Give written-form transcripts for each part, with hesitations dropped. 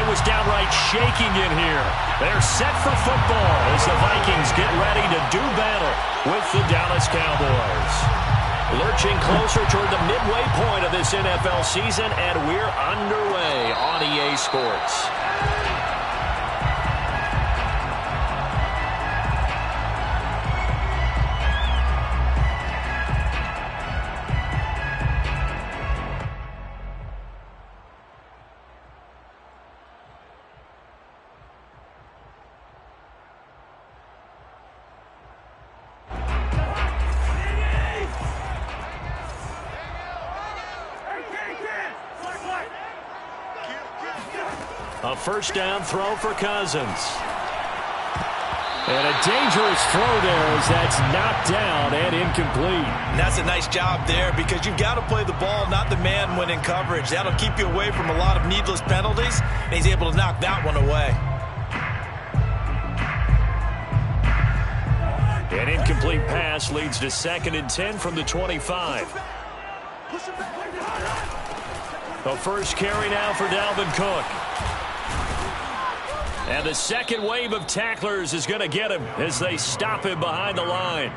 it was downright shaking in here. They're set for football as the Vikings get ready to do battle with the Dallas Cowboys. Lurching closer toward the midway point of this NFL season, and we're underway on EA Sports. A first down throw for Cousins. And a dangerous throw there as that's knocked down and incomplete. And that's a nice job there because you've got to play the ball, not the man when in coverage. That'll keep you away from a lot of needless penalties, and he's able to knock that one away. An incomplete pass leads to 2nd and 10 from the 25. The first carry now for Dalvin Cook. And the second wave of tacklers is going to get him as they stop him behind the line.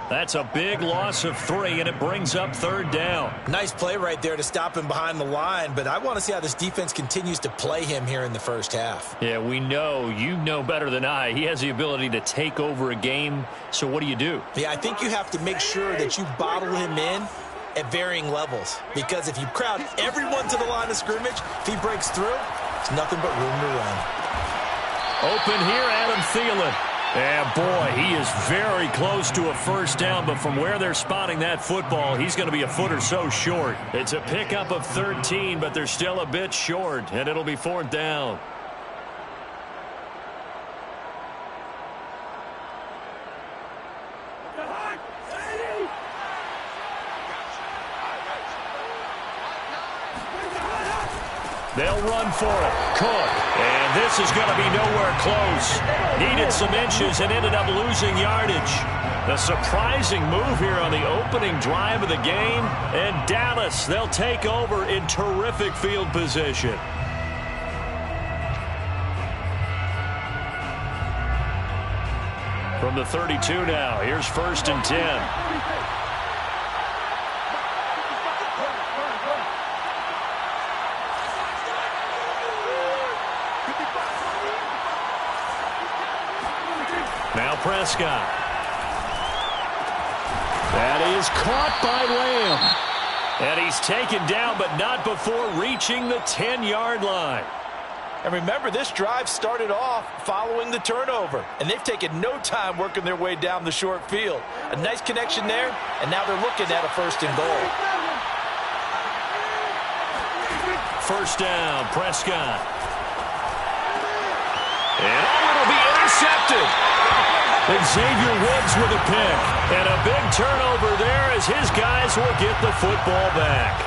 That's a big loss of 3, and it brings up 3rd down. Nice play right there to stop him behind the line, but I want to see how this defense continues to play him here in the first half. Yeah, we know. You know better than I. He has the ability to take over a game, so what do you do? Yeah, I think you have to make sure that you bottle him in at varying levels, because if you crowd everyone to the line of scrimmage, if he breaks through, it's nothing but room to run. Open here, Adam Thielen. And boy, he is very close to a first down, but from where they're spotting that football, he's going to be a foot or so short. It's a pickup of 13, but they're still a bit short, and it'll be 4th down. They'll run for it. Cook. And this is going to be nowhere close. Needed some inches and ended up losing yardage. A surprising move here on the opening drive of the game. And Dallas, they'll take over in terrific field position. From the 32 now, here's 1st and 10. Now Prescott. That is caught by Lamb. And he's taken down, but not before reaching the 10-yard line. And remember, this drive started off following the turnover, and they've taken no time working their way down the short field. A nice connection there, and now they're looking at a 1st and goal. First down, Prescott. And it'll be intercepted. Xavier Woods with a pick. And a big turnover there as his guys will get the football back.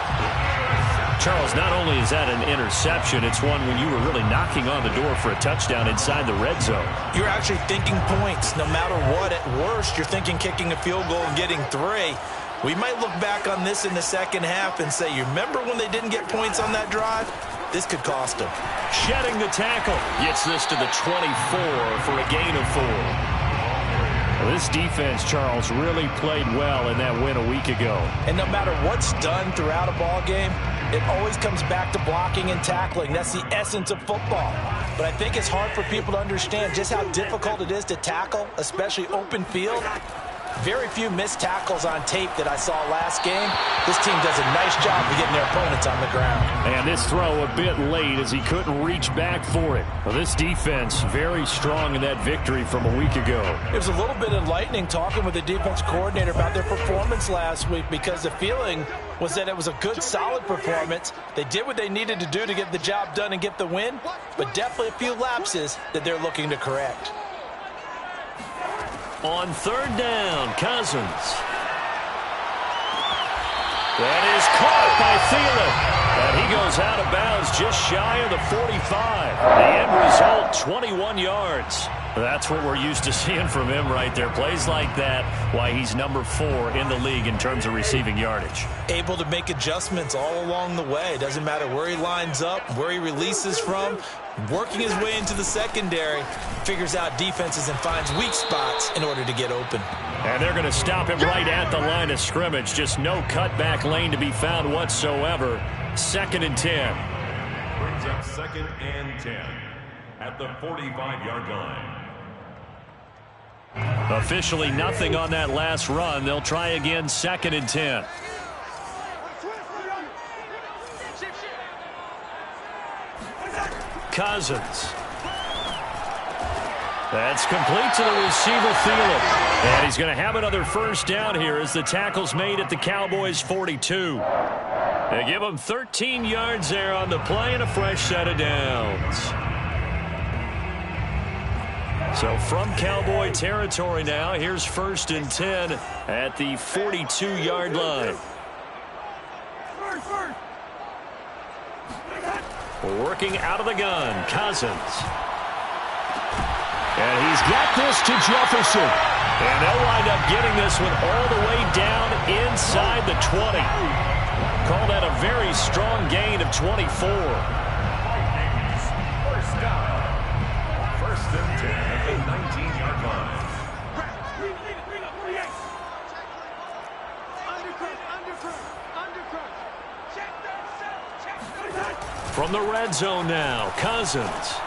Charles, not only is that an interception, it's one when you were really knocking on the door for a touchdown inside the red zone. You're actually thinking points no matter what. At worst, you're thinking kicking a field goal and getting 3. We might look back on this in the second half and say, you remember when they didn't get points on that drive? This could cost them. Shedding the tackle. Gets this to the 24 for a gain of 4. Well, this defense, Charles, really played well in that win a week ago. And no matter what's done throughout a ball game, it always comes back to blocking and tackling. That's the essence of football. But I think it's hard for people to understand just how difficult it is to tackle, especially open field. Very few missed tackles on tape that I saw last game. This team does a nice job of getting their opponents on the ground. And this throw a bit late as he couldn't reach back for it. Well, this defense very strong in that victory from a week ago. It was a little bit enlightening talking with the defense coordinator about their performance last week, because the feeling was that it was a good, solid performance. They did what they needed to do to get the job done and get the win, but definitely a few lapses that they're looking to correct. On 3rd down, Cousins. That is caught by Thielen. And he goes out of bounds just shy of the 45. The end result, 21 yards. That's what we're used to seeing from him right there. Plays like that, why he's number 4 in the league in terms of receiving yardage. Able to make adjustments all along the way. Doesn't matter where he lines up, where he releases from. Working his way into the secondary, figures out defenses and finds weak spots in order to get open. And they're going to stop him right at the line of scrimmage. Just no cutback lane to be found whatsoever. 2nd and 10. Brings up 2nd and 10 at the 45-yard line. Officially nothing on that last run. They'll try again, 2nd and 10. Cousins. That's complete to the receiver, Thielen. And he's going to have another first down here as the tackle's made at the Cowboys' 42. They give him 13 yards there on the play and a fresh set of downs. So from Cowboy territory now, here's 1st and 10 at the 42-yard line. Working out of the gun, Cousins. And he's got this to Jefferson. And they'll wind up getting this one all the way down inside the 20. Call that a very strong gain of 24. First down. 1st and 10 at the 19-yard line. From the red zone now, Cousins.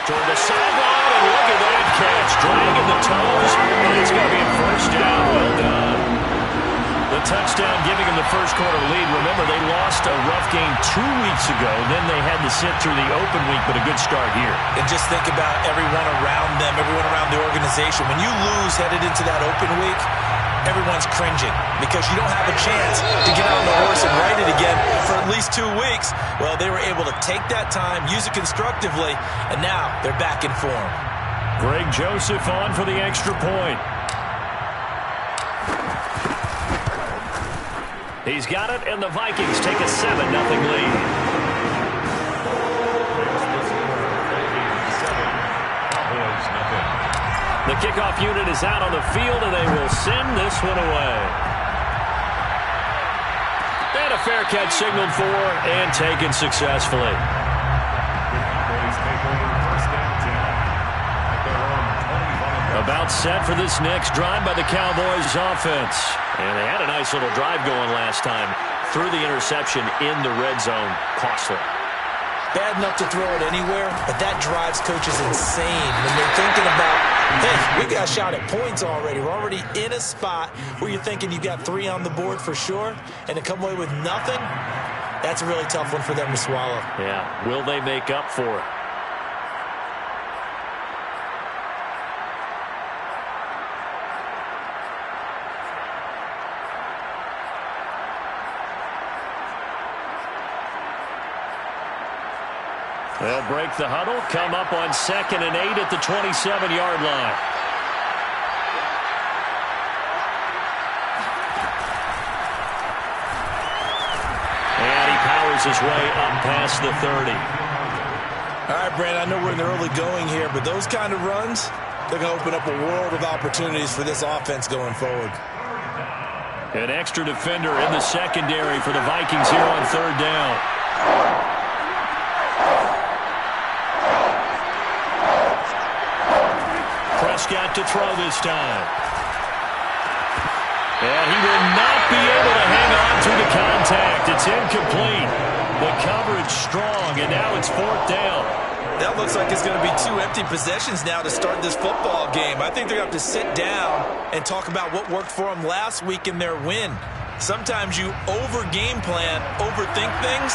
Toward the sideline, and look at that catch. Dragging the toes, and it's going to be a first down. Well done. The touchdown giving him the first quarter lead. Remember, they lost a rough game 2 weeks ago. Then they had to sit through the open week, but a good start here. And just think about everyone around them, everyone around the organization. When you lose headed into that open week, everyone's cringing because you don't have a chance to get on the horse and ride it again for at least 2 weeks. Well, they were able to take that time, use it constructively, and now they're back in form. Greg Joseph on for the extra point. He's got it, and the Vikings take a 7-0 lead. The kickoff unit is out on the field, and they will send this one away. And a fair catch signaled for and taken successfully. About set for this next drive by the Cowboys offense. And they had a nice little drive going last time. Threw the interception in the red zone. Costly. Bad enough to throw it anywhere, but that drives coaches insane when they're thinking about, hey, we got shot at points already. We're already in a spot where you're thinking you got 3 on the board for sure, and to come away with nothing, that's a really tough one for them to swallow. Yeah, will they make up for it? They'll break the huddle, come up on 2nd and 8 at the 27-yard line. And he powers his way up past the 30. All right, Brandon, I know we're in the early going here, but those kind of runs, they're going to open up a world of opportunities for this offense going forward. An extra defender in the secondary for the Vikings here on 3rd down. Prescott to throw this time. And he will not be able to hang on to the contact. It's incomplete. The coverage strong, and now it's 4th down. That looks like it's going to be 2 empty possessions now to start this football game. I think they're going to have to sit down and talk about what worked for them last week in their win. Sometimes you over-game plan, overthink things,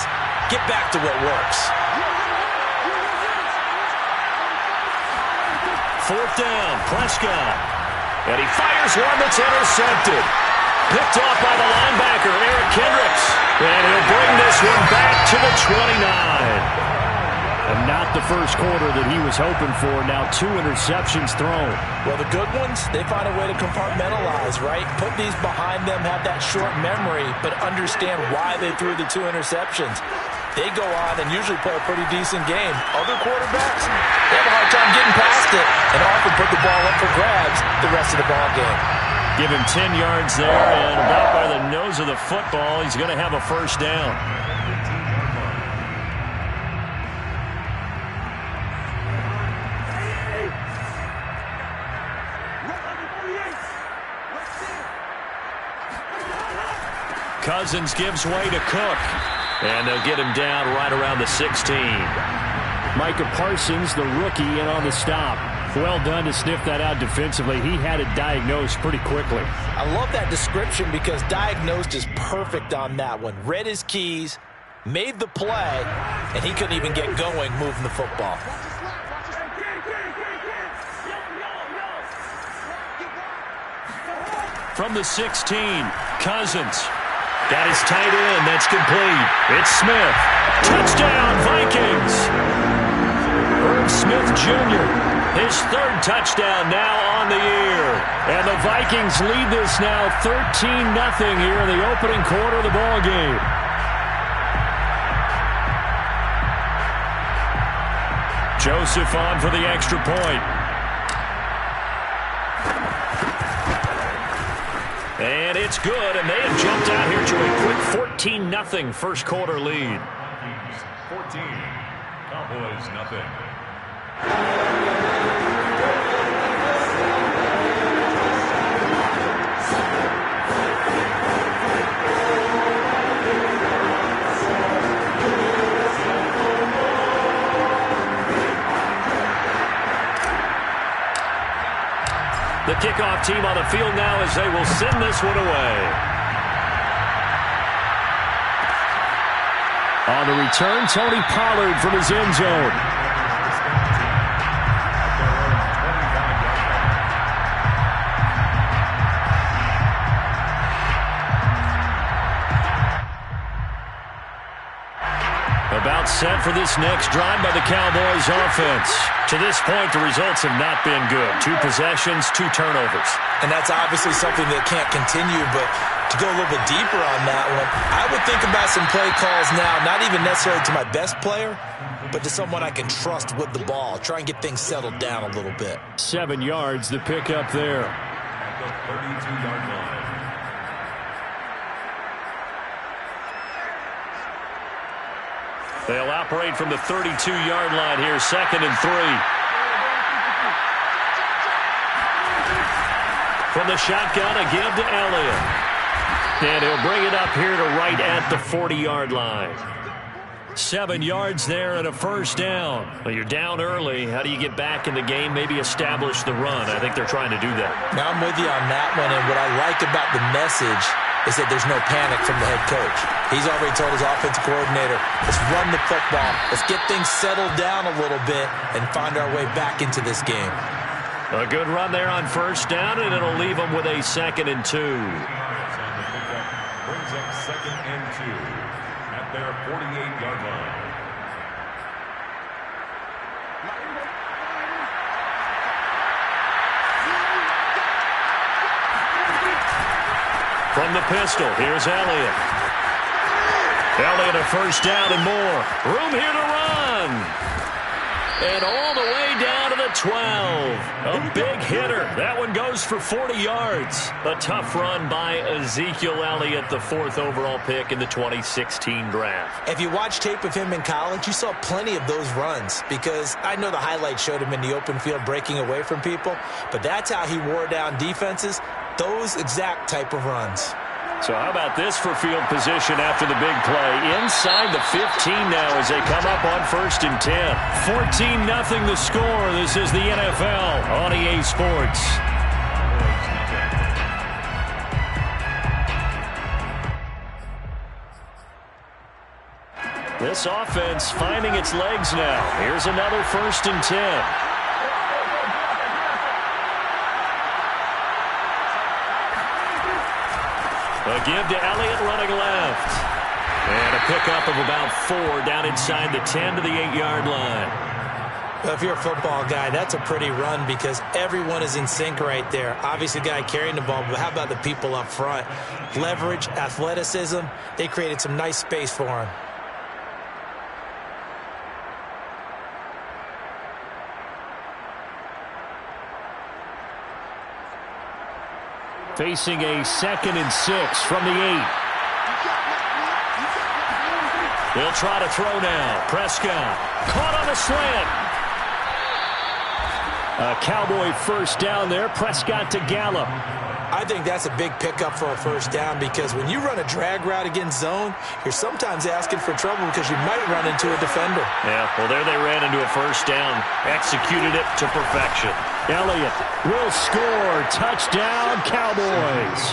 get back to what works. 4th down, Prescott. And he fires one that's intercepted. Picked off by the linebacker, Eric Kendricks. And he'll bring this one back to the 29. And not the first quarter that he was hoping for. Now 2 interceptions thrown. Well, the good ones, they find a way to compartmentalize, right? Put these behind them, have that short memory, but understand why they threw the 2 interceptions. they go on and usually play a pretty decent game. Other quarterbacks, they have a hard time getting past it and often put the ball up for grabs the rest of the ball game. Give him 10 yards there, and about by the nose of the football, he's going to have a first down. Cousins gives way to Cook, and they'll get him down right around the 16. Micah Parsons, the rookie, in on the stop. Well done to sniff that out defensively. He had it diagnosed pretty quickly. I love that description because diagnosed is perfect on that one. Read his keys, made the play, and he couldn't even get going moving the football. From the 16, Cousins. Got his tight end. That's complete. It's Smith. Touchdown, Vikings. Irv Smith Jr., his third touchdown now on the year. And the Vikings lead this now 13-0 here in the opening quarter of the ball game. Joseph on for the extra point. And it's good, and they have jumped out here to a quick 14-0 first quarter lead. 14, Cowboys nothing. The kickoff team on the field now as they will send this one away. On the return, Tony Pollard from his end zone. About set for this next drive by the Cowboys offense. To this point, the results have not been good. 2 possessions, 2 turnovers. And that's obviously something that can't continue, but to go a little bit deeper on that one, I would think about some play calls now, not even necessarily to my best player, but to someone I can trust with the ball. Try and get things settled down a little bit. 7 yards, the pickup there. At the 32-yard line. They'll operate from the 32-yard line here, 2nd and 3. From the shotgun, a give to Elliott. And he'll bring it up here to right at the 40-yard line. 7 yards there and a first down. Well, you're down early. How do you get back in the game, maybe establish the run? I think they're trying to do that. Now I'm with you on that one, and what I like about the message is that there's no panic from the head coach. He's already told his offensive coordinator, let's run the football, let's get things settled down a little bit and find our way back into this game. A good run there on first down, and it'll leave them with a 2nd and 2. Brings up 2nd and 2 at their 48-yard line. From the pistol, here's Elliott. Elliott a first down and more. Room here to run. And all the way down to the 12. A big hitter. That one goes for 40 yards. A tough run by Ezekiel Elliott, the 4th overall pick in the 2016 draft. If you watch tape of him in college, you saw plenty of those runs because I know the highlight showed him in the open field breaking away from people, but that's how he wore down defenses. Those exact type of runs. So how about this for field position after the big play? Inside the 15 now as they come up on 1st and 10. 14-0 the score. This is the NFL on EA Sports. This offense finding its legs now. Here's another 1st and 10. A give to Elliott running left. And a pickup of about 4 down inside the 10 to the 8-yard line. Well, if you're a football guy, that's a pretty run because everyone is in sync right there. Obviously, the guy carrying the ball, but how about the people up front? Leverage, athleticism, they created some nice space for him. Facing a 2nd and 6 from the 8. They'll try to throw now. Prescott caught on the slant. A Cowboy first down there. Prescott to Gallup. I think that's a big pickup for a first down because when you run a drag route against zone, you're sometimes asking for trouble because you might run into a defender. Yeah, well, there they ran into a first down. Executed it to perfection. Elliott will score. Touchdown, Cowboys.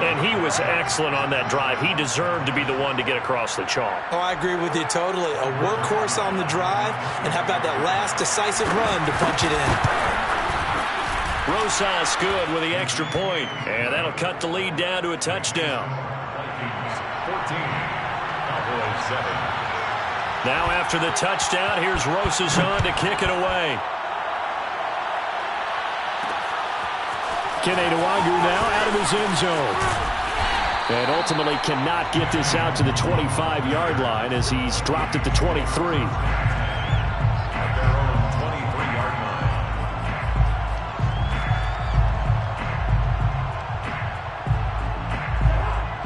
And he was excellent on that drive. He deserved to be the one to get across the chalk. Oh, I agree with you totally. A workhorse on the drive, and how about that last decisive run to punch it in? Rosas good with the extra point, and that'll cut the lead down to a touchdown. 14, Cowboys 7. Now after the touchdown, here's Rosas on to kick it away. Keneduagu now out of his end zone. And ultimately cannot get this out to the 25-yard line as he's dropped at the 23. At their own 23-yard line.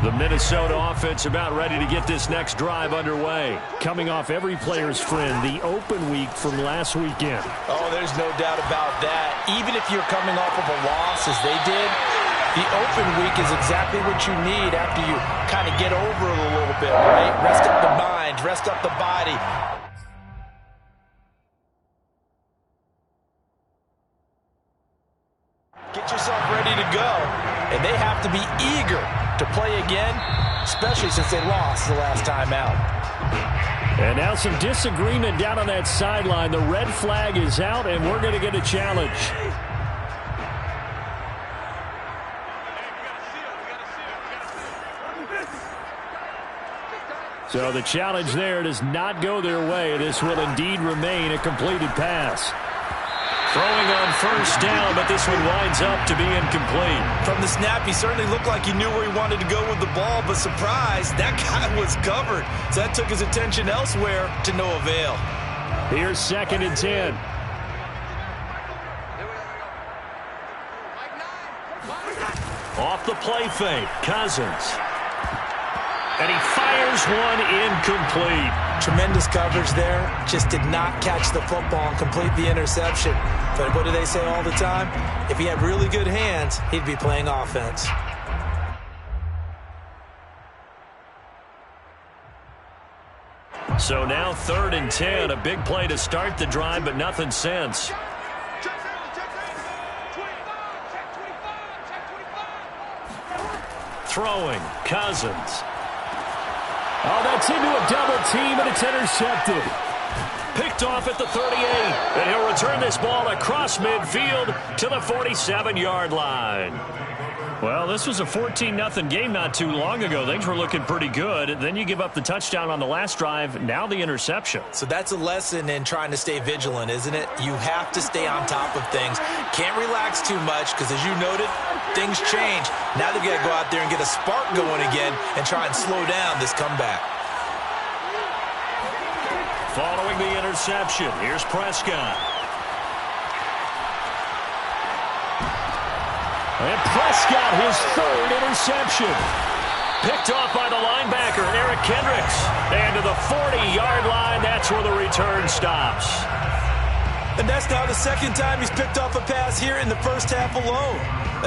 The Minnesota offense about ready to get this next drive underway. Coming off every player's friend, the open week from last weekend. Oh, there's no doubt about that. Even if you're coming off of a loss as they did, the open week is exactly what you need after you kind of get over it a little bit, right? Rest up the mind, rest up the body. Get yourself ready to go. And they have to be eager to play again, especially since they lost the last time out. And now some disagreement down on that sideline. The red flag is out, and we're going to get a challenge. So the challenge there does not go their way. This will indeed remain a completed pass. Throwing on first down, but this one winds up to be incomplete. From the snap, he certainly looked like he knew where he wanted to go with the ball, but surprise, that guy was covered. So that took his attention elsewhere to no avail. Here's 2nd and 10. Off the play fake, Cousins. And he fires one incomplete. Tremendous coverage there. Just did not catch the football and complete the interception. But what do they say all the time? If he had really good hands, he'd be playing offense. So now 3rd and 10. A big play to start the drive, but nothing since. Throwing, Cousins. Oh, that's into a double team, and it's intercepted. Picked off at the 38, and he'll return this ball across midfield to the 47-yard line. Well, this was a 14-0 game not too long ago. Things were looking pretty good. Then you give up the touchdown on the last drive, now the interception. So that's a lesson in trying to stay vigilant, isn't it? You have to stay on top of things. Can't relax too much because, as you noted, things change. Now they've got to go out there and get a spark going again and try and slow down this comeback. Following the interception, here's Prescott. And Prescott, his 3rd interception. Picked off by the linebacker, Eric Kendricks. And to the 40-yard line, that's where the return stops. And that's now the 2nd time he's picked off a pass here in the first half alone.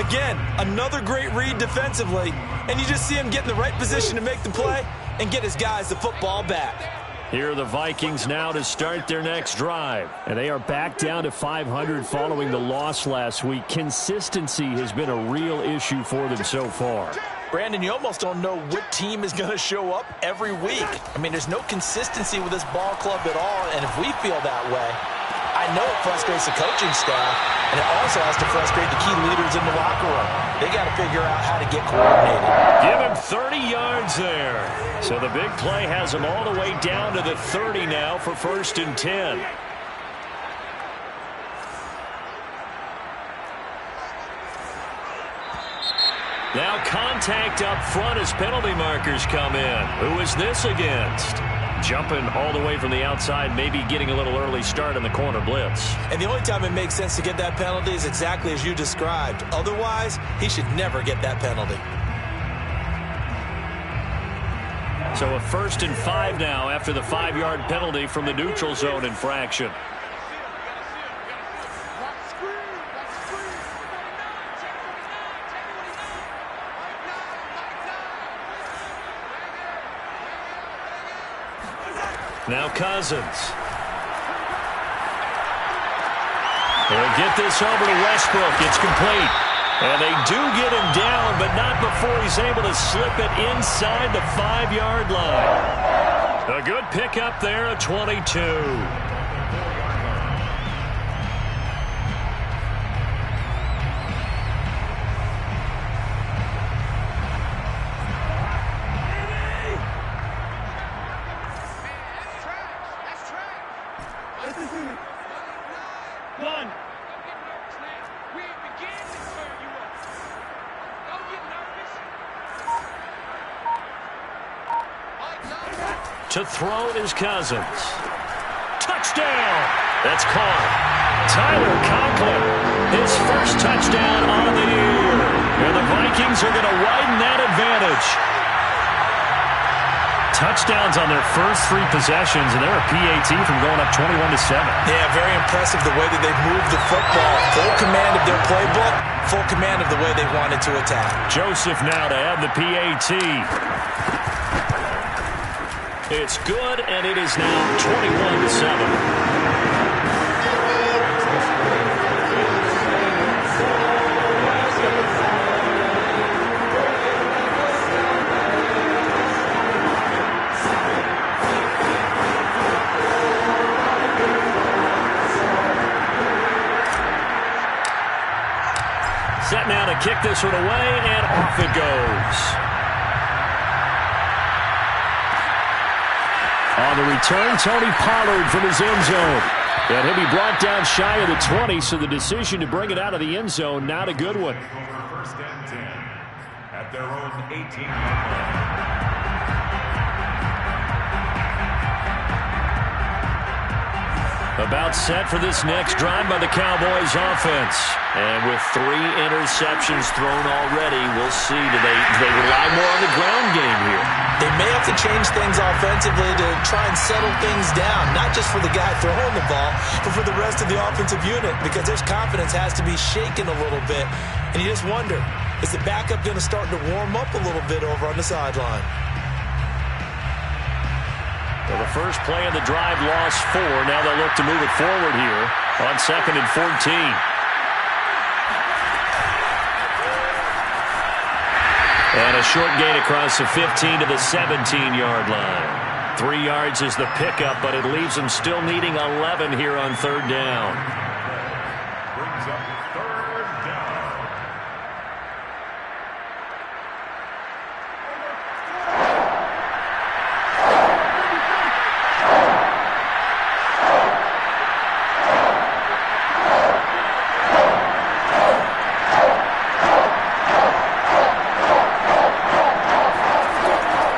Again, another great read defensively, and you just see him get in the right position to make the play and get his guys the football back. Here are the Vikings now to start their next drive. And they are back down to 500 following the loss last week. Consistency has been a real issue for them so far. Brandon, you almost don't know what team is going to show up every week. I mean, there's no consistency with this ball club at all, and if we feel that way, I know it frustrates the coaching staff, and it also has to frustrate the key leaders in the locker room. They got to figure out how to get coordinated. Give him 30 yards there. So the big play has him all the way down to the 30 now for 1st and 10. Now contact up front as penalty markers come in. Who is this against? Jumping all the way from the outside, maybe getting a little early start in the corner blitz. And the only time it makes sense to get that penalty is exactly as you described. Otherwise, he should never get that penalty. So a 1st and 5 now after the 5-yard penalty from the neutral zone infraction. Now Cousins. They'll get this over to Westbrook. It's complete. And they do get him down, but not before he's able to slip it inside the 5-yard line. A good pickup there at 22. To throw is Cousins. Touchdown! That's caught. Tyler Conklin, his first touchdown on the year. And the Vikings are going to widen that advantage. Touchdowns on their first 3 possessions, and they're a PAT from going up 21-7. Yeah, very impressive the way that they've moved the football. Full command of their playbook, full command of the way they wanted to attack. Joseph now to add the PAT. It's good, and it is now 21-7. Set now to kick this one away, and off it goes. On the return, Tony Pollard from his end zone. And he'll be brought down shy of the 20, so the decision to bring it out of the end zone, not a good one. 1st and 10 at their own 18-yard line. About set for this next drive by the Cowboys offense. And with 3 interceptions thrown already, we'll see. Do they rely more on the ground game here? They may have to change things offensively to try and settle things down, not just for the guy throwing the ball, but for the rest of the offensive unit, because their confidence has to be shaken a little bit. And you just wonder, is the backup going to start to warm up a little bit over on the sideline? Well, the first play of the drive lost 4. Now they'll look to move it forward here on 2nd and 14. And a short gain across the 15 to the 17-yard line. 3 yards is the pickup, but it leaves them still needing 11 here on 3rd down. Brings up 3rd down.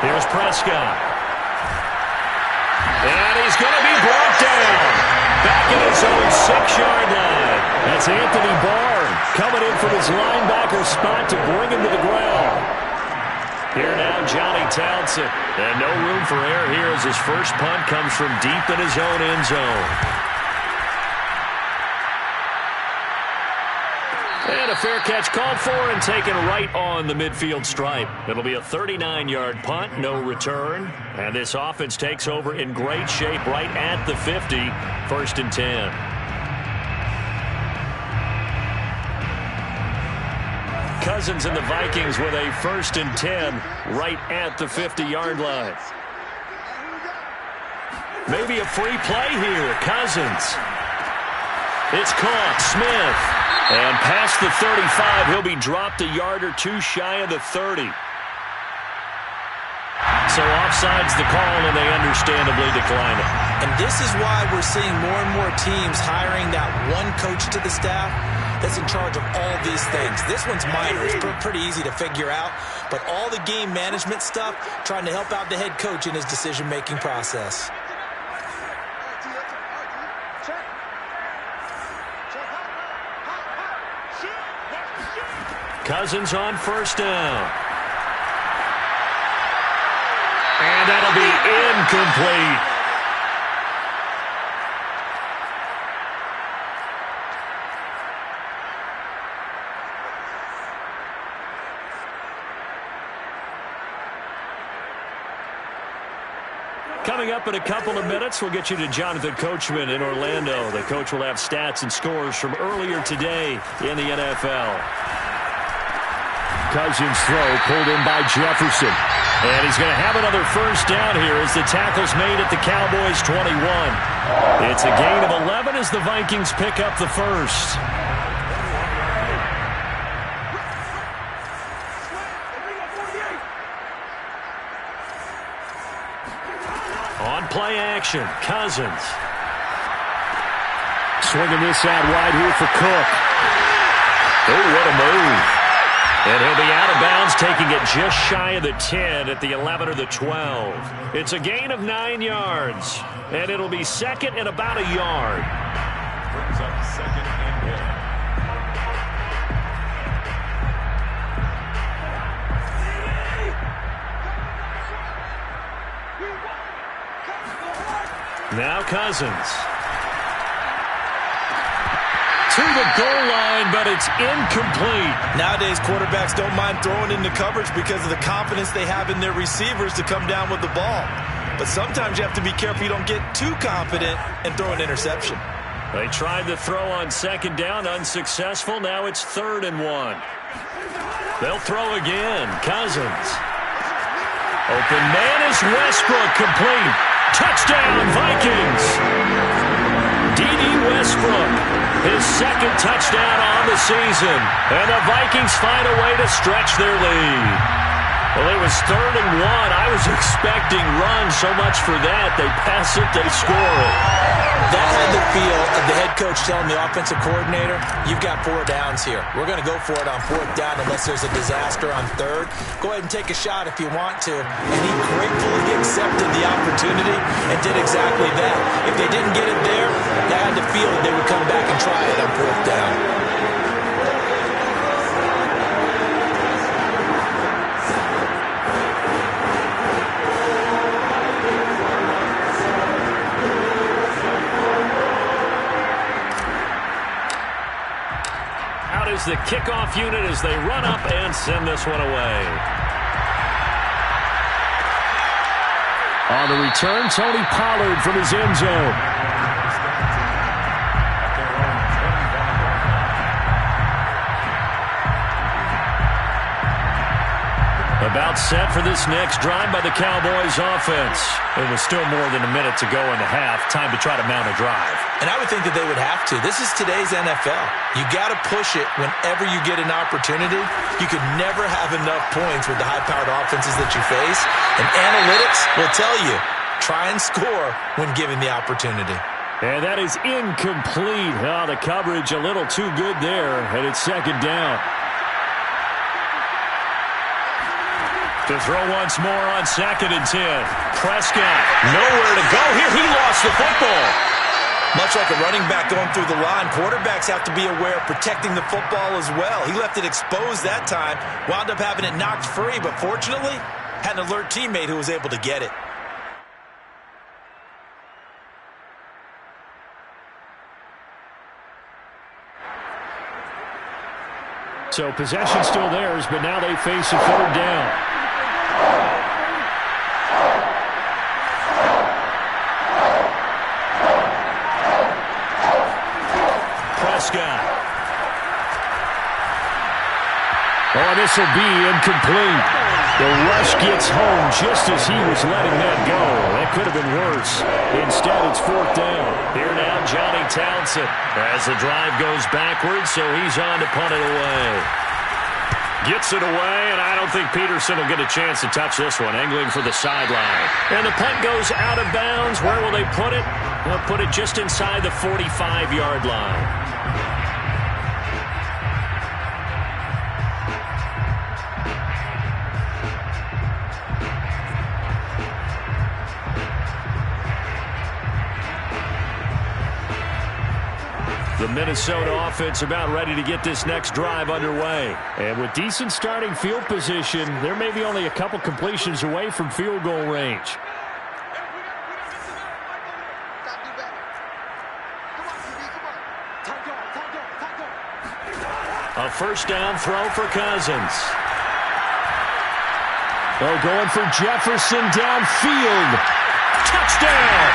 Here's Prescott. And he's going to be brought down. Back in his own 6-yard line. That's Anthony Barr coming in from his linebacker spot to bring him to the ground. Here now, Johnny Townsend. And no room for error here as his first punt comes from deep in his own end zone. And a fair catch called for and taken right on the midfield stripe. It'll be a 39-yard punt, no return. And this offense takes over in great shape right at the 50, 1st and 10. Cousins and the Vikings with a 1st and 10 right at the 50-yard line. Maybe a free play here. Cousins. It's caught. Smith. And past the 35, he'll be dropped a yard or 2 shy of the 30. So offside's the call, and they understandably decline it. And this is why we're seeing more and more teams hiring that one coach to the staff that's in charge of all these things. This one's minor. It's pretty easy to figure out. But all the game management stuff, trying to help out the head coach in his decision-making process. Cousins on first down. And that'll be incomplete. Coming up in a couple of minutes, we'll get you to Jonathan Coachman in Orlando. The coach will have stats and scores from earlier today in the NFL. Cousins throw pulled in by Jefferson. And he's going to have another first down here as the tackle's made at the Cowboys' 21. It's a gain of 11 as the Vikings pick up the first. On play action, Cousins. Swinging this out wide here for Cook. Oh, what a move. And he'll be out of bounds, taking it just shy of the 10 at the 11 or the 12. It's a gain of 9 yards, and it'll be second and about a yard. Brings up second and 1. Now Cousins. To the goal line, but it's incomplete. Nowadays, quarterbacks don't mind throwing into coverage because of the confidence they have in their receivers to come down with the ball. But sometimes you have to be careful you don't get too confident and throw an interception. They tried the throw on second down, unsuccessful. Now it's 3rd and 1. They'll throw again. Cousins. Open man is Westbrook, complete. Touchdown, Vikings. D.D. Westbrook, his second touchdown on the season. And the Vikings find a way to stretch their lead. Well, it was 3rd and 1. I was expecting runs, so much for that. They pass it, they score it. That had the feel of the head coach telling the offensive coordinator, you've got 4 downs here. We're going to go for it on 4th down unless there's a disaster on 3rd. Go ahead and take a shot if you want to. And he gratefully accepted the opportunity and did exactly that. If they didn't get it there, they had the feel that they would come back and try it on 4th down. Is the kickoff unit as they run up and send this one away. On the return, Tony Pollard from his end zone. About set for this next drive by the Cowboys offense. It was still more than a minute to go in the half. Time to try to mount a drive. And I would think that they would have to. This is today's NFL. You got to push it whenever you get an opportunity. You could never have enough points with the high-powered offenses that you face. And analytics will tell you, try and score when given the opportunity. And that is incomplete. Oh, the coverage a little too good there. And it's 2nd down. To throw once more on 2nd and 10. Prescott, nowhere to go here. He lost the football. Much like a running back going through the line, quarterbacks have to be aware of protecting the football as well. He left it exposed that time, wound up having it knocked free, but fortunately, had an alert teammate who was able to get it. So possession still theirs, but now they face a 3rd down. Prescott. Oh, this will be incomplete. The rush gets home just as he was letting that go. That could have been worse. Instead, it's 4th down. Here now, Johnny Townsend. As the drive goes backwards, so he's on to punt it away. Gets it away, and I don't think Peterson will get a chance to touch this one. Angling for the sideline. And the punt goes out of bounds. Where will they put it? They'll put it just inside the 45-yard line. The Minnesota offense about ready to get this next drive underway. And with decent starting field position, they're maybe only a couple completions away from field goal range. A first down throw for Cousins. Oh, going for Jefferson downfield. Touchdown!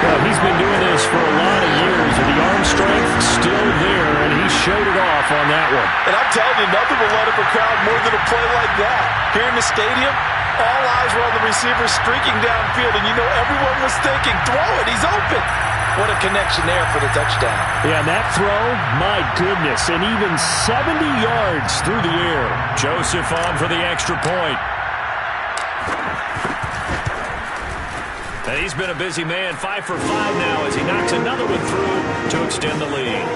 Well, he's been doing this for a lot of years, and the arm strength still there, and he showed it off on that one. And I'm telling you, nothing will let up a crowd more than a play like that. Here in the stadium, all eyes were on the receiver streaking downfield, and you know everyone was thinking, throw it, he's open. What a connection there for the touchdown. Yeah, and that throw, my goodness, and even 70 yards through the air. Joseph on for the extra point. And he's been a busy man, 5 for 5 now as he knocks another one through to extend the lead.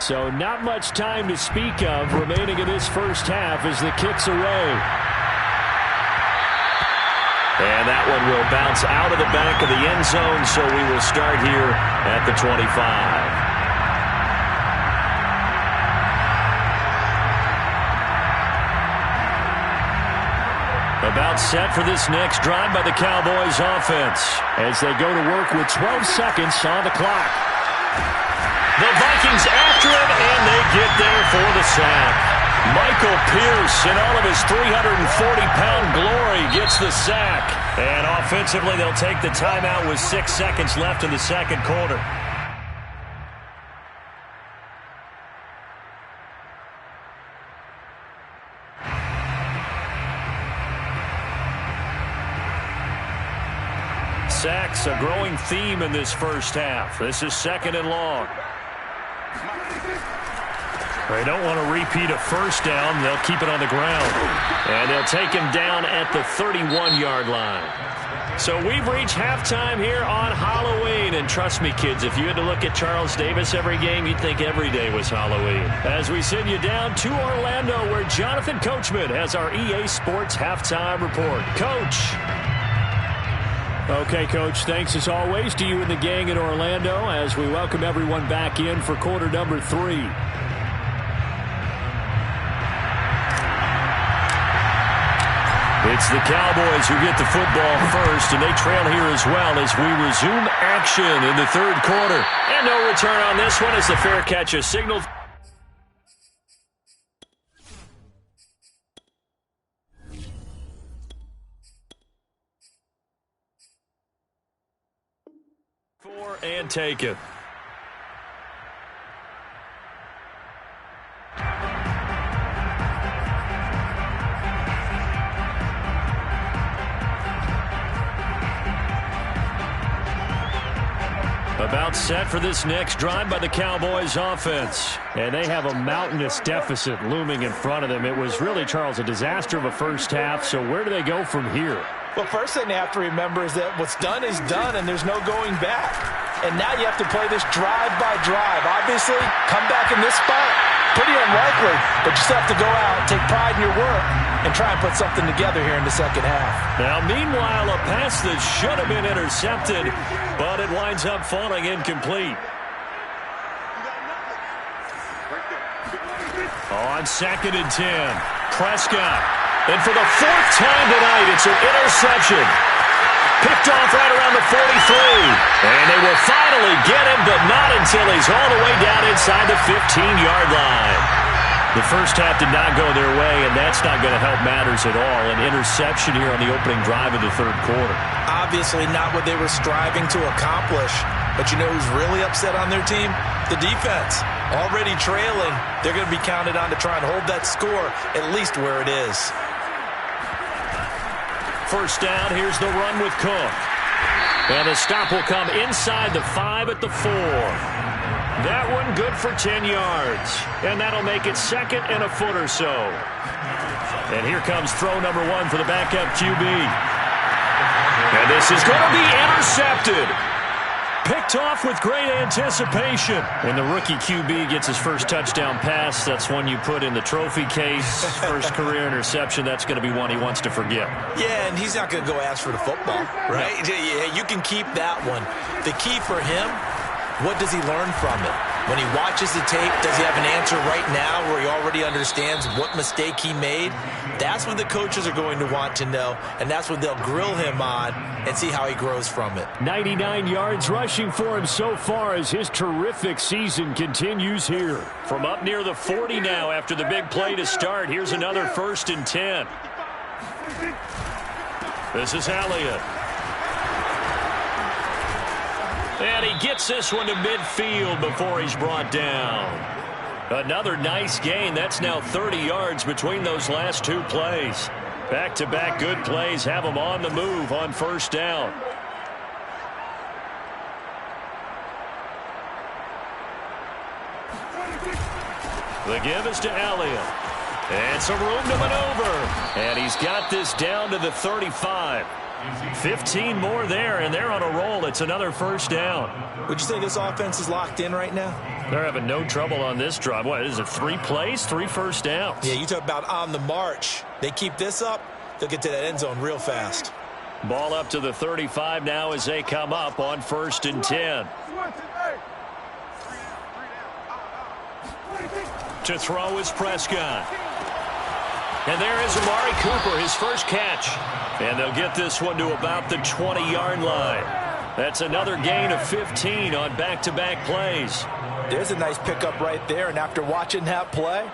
So not much time to speak of remaining in this first half as the kick's away. And that one will bounce out of the back of the end zone, so we will start here at the 25. About set for this next drive by the Cowboys offense as they go to work with 12 seconds on the clock. The Vikings after him, and they get there for the sack. Michael Pierce, in all of his 340-pound glory, gets the sack. And offensively, they'll take the timeout with 6 seconds left in the second quarter. Sacks, a growing theme in this first half. This is second and long. They don't want to repeat a first down. They'll keep it on the ground. And they'll take him down at the 31-yard line. So we've reached halftime here on Halloween. And trust me, kids, if you had to look at Charles Davis every game, you'd think every day was Halloween. As we send you down to Orlando, where Jonathan Coachman has our EA Sports halftime report. Coach. Okay, Coach, thanks as always to you and the gang in Orlando as we welcome everyone back in for quarter number 3. It's the Cowboys who get the football first, and they trail here as well as we resume action in the third quarter. And no return on this one as the fair catch is signaled. And take it. About set for this next drive by the Cowboys offense. And they have a mountainous deficit looming in front of them. It was really, Charles, a disaster of a first half. So where do they go from here? Well, first thing they have to remember is that what's done is done, and there's no going back. And now you have to play this drive by drive. Obviously, come back in this spot, pretty unlikely, but you still have to go out, take pride in your work, and try and put something together here in the second half. Now, meanwhile, a pass that should have been intercepted, but it winds up falling incomplete. On 2nd and 10, Prescott. And for the 4th time tonight, it's an interception. Picked off right around the 43. And they will finally get him, but not until he's all the way down inside the 15-yard line. The first half did not go their way, and that's not going to help matters at all. An interception here on the opening drive of the third quarter. Obviously not what they were striving to accomplish. But you know who's really upset on their team? The defense. Already trailing, they're going to be counted on to try and hold that score at least where it is. First down, here's the run with Cook. And the stop will come inside the 5 at the 4. That one good for 10 yards. And that'll make it 2nd and a foot or so. And here comes throw number 1 for the backup QB. And this is going to be intercepted. Picked off with great anticipation. When the rookie QB gets his first touchdown pass, that's one you put in the trophy case. First career interception, that's going to be one he wants to forget. Yeah, and he's not going to go ask for the football, right? Yeah, you can keep that one. The key for him, what does he learn from it? When he watches the tape, does he have an answer right now where he already understands what mistake he made? That's what the coaches are going to want to know, and that's what they'll grill him on and see how he grows from it. 99 yards rushing for him so far as his terrific season continues here. From up near the 40 now after the big play to start, here's another 1st and 10. This is Elliott. And he gets this one to midfield before he's brought down. Another nice gain. That's now 30 yards between those last 2 plays. Back-to-back good plays have him on the move on 1st down. The give is to Elliott. And some room to maneuver. And he's got this down to the 35. 15 more there, and they're on a roll. It's another 1st down. Would you say this offense is locked in right now? They're having no trouble on this drive. What is it, 3 plays, 3 first downs? Yeah, you talk about on the march. They keep this up, they'll get to that end zone real fast. Ball up to the 35 now as they come up on 1st and 10. To throw is Prescott. And there is Amari Cooper, his first catch. And they'll get this one to about the 20-yard line. That's another gain of 15 on back-to-back plays. There's a nice pickup right there, and after watching that play,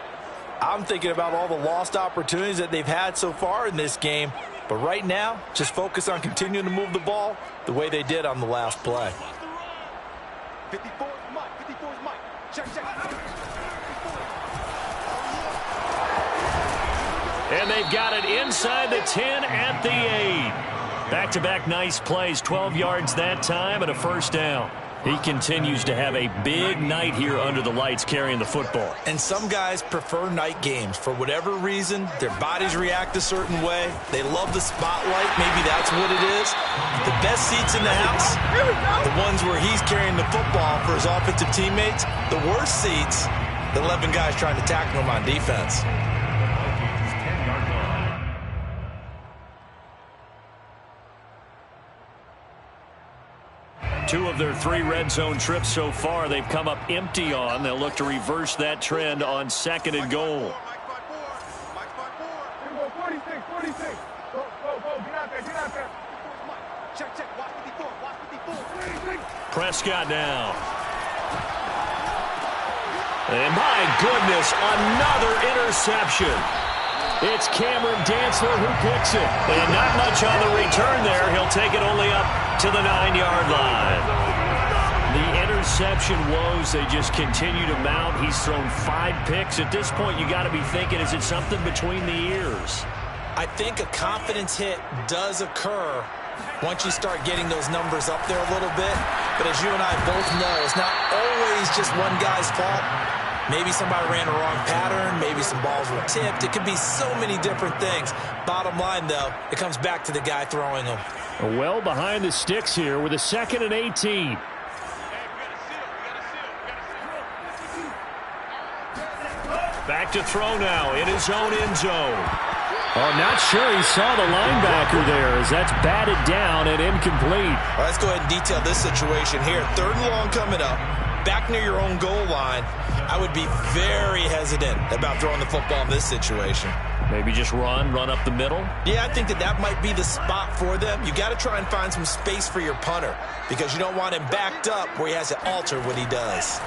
I'm thinking about all the lost opportunities that they've had so far in this game. But right now, just focus on continuing to move the ball the way they did on the last play. 54 is Mike. 54 is Mike. Check. And they've got it inside the 10 at the 8. Back-to-back nice plays, 12 yards that time and a 1st down. He continues to have a big night here under the lights carrying the football. And some guys prefer night games. For whatever reason, their bodies react a certain way. They love the spotlight. Maybe that's what it is. The best seats in the house, the ones where he's carrying the football for his offensive teammates. The worst seats, the 11 guys trying to tackle him on defense. Two of their 3 red zone trips so far they've come up empty on. They'll look to reverse that trend on 2nd and goal. Prescott now. And my goodness, another interception. It's Cameron Dantzler who picks it. And not much on the return there. He'll take it only up to the 9-yard line. The interception woes, they just continue to mount. He's thrown 5 picks. At this point, you got to be thinking, is it something between the ears? I think a confidence hit does occur once you start getting those numbers up there a little bit. But as you and I both know, it's not always just one guy's fault. Maybe somebody ran a wrong pattern. Maybe some balls were tipped. It could be so many different things. Bottom line, though, it comes back to the guy throwing them. Well behind the sticks here with a 2nd and 18. Back to throw now in his own end zone. Oh, not sure he saw the linebacker there as that's batted down and incomplete. Well, let's go ahead and detail this situation here. 3rd and long coming up. Back near your own goal line. I would be very hesitant about throwing the football in this situation. Maybe just run up the middle? Yeah, I think that might be the spot for them. You got to try and find some space for your punter because you don't want him backed up where he has to alter what he does.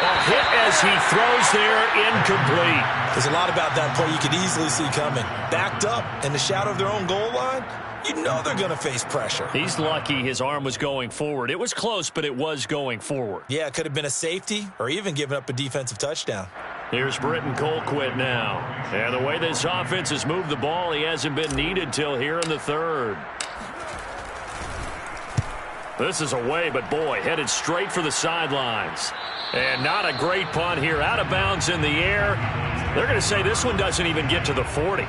A hit as he throws there, incomplete. There's a lot about that play you could easily see coming. Backed up in the shadow of their own goal line, you know they're going to face pressure. He's lucky his arm was going forward. It was close, but it was going forward. Yeah, it could have been a safety or even given up a defensive touchdown. Here's Britton Colquitt now. And the way this offense has moved the ball, he hasn't been needed till here in the 3rd. This is away, but boy, headed straight for the sidelines. And not a great punt here. Out of bounds in the air. They're going to say this one doesn't even get to the 40.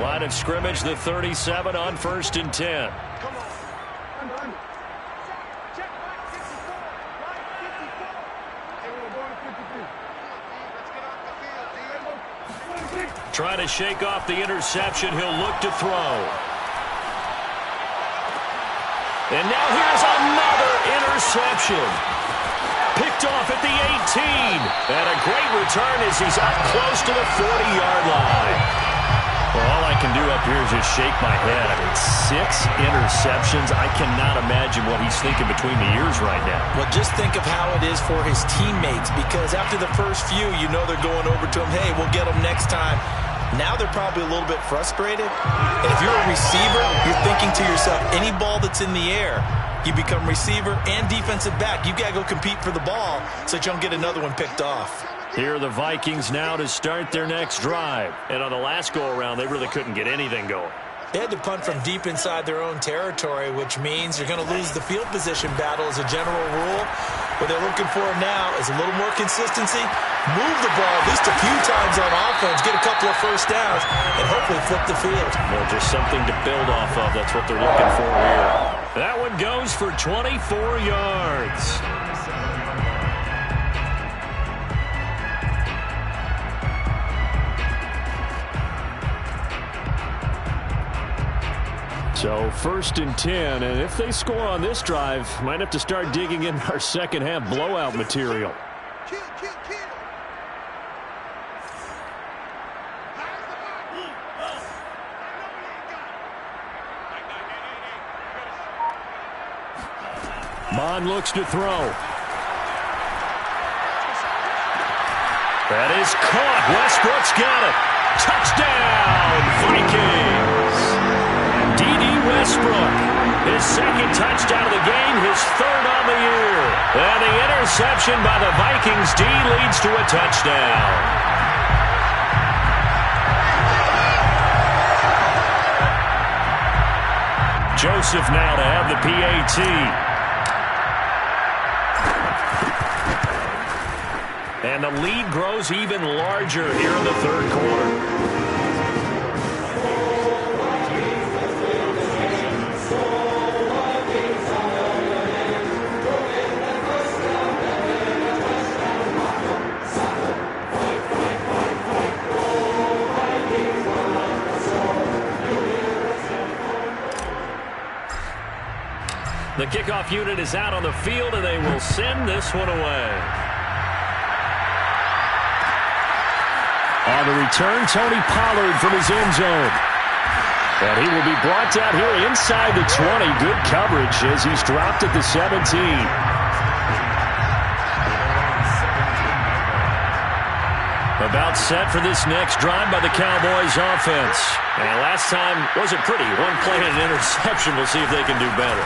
Line of scrimmage, the 37 on 1st and 10. Trying to shake off the interception. He'll look to throw. And now here's another interception. Picked off at the 18. And a great return as he's up close to the 40-yard line. Well, all I can do up here is just shake my head. I mean, 6 interceptions. I cannot imagine what he's thinking between the ears right now. Well, just think of how it is for his teammates, because after the first few, you know they're going over to him, hey, we'll get him next time. Now they're probably a little bit frustrated. And if you're a receiver, you're thinking to yourself, any ball that's in the air, you become receiver and defensive back. You've got to go compete for the ball so that you don't get another one picked off. Here are the Vikings now to start their next drive. And on the last go-around, they really couldn't get anything going. They had to punt from deep inside their own territory, which means you're going to lose the field position battle as a general rule. What they're looking for now is a little more consistency, move the ball at least a few times on offense, get a couple of first downs, and hopefully flip the field. Well, just something to build off of. That's what they're looking for here. That one goes for 24 yards. So 1st and 10, and if they score on this drive, might have to start digging in our second half blowout material. Bond looks to throw. That is caught. Westbrook's got it. Touchdown, Vikings. D.D. Westbrook, his second touchdown of the game, his third on the year. And the interception by the Vikings D leads to a touchdown. Joseph now to have the PAT. And the lead grows even larger here in the third quarter. The kickoff unit is out on the field, and they will send this one away. On the return, Tony Pollard from his end zone. And he will be brought down here inside the 20. Good coverage as he's dropped at the 17. About set for this next drive by the Cowboys offense. And last time wasn't pretty. One play and an interception. We'll see if they can do better.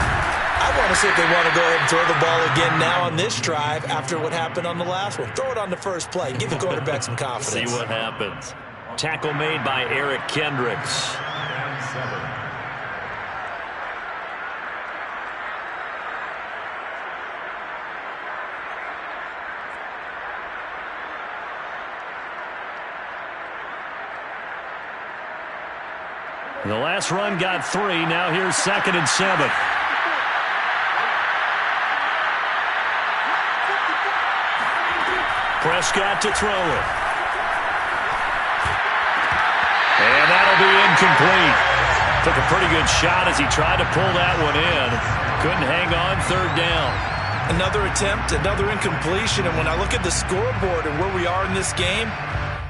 I want to see if they want to go ahead and throw the ball again now on this drive after what happened on the last one. Throw it on the first play. Give the quarterback some confidence. See what happens. Tackle made by Eric Kendricks. The last run got 3. Now here's 2nd and 7. Prescott to throw it. And that'll be incomplete. Took a pretty good shot as he tried to pull that one in. Couldn't hang on, 3rd down. Another attempt, another incompletion. And when I look at the scoreboard and where we are in this game,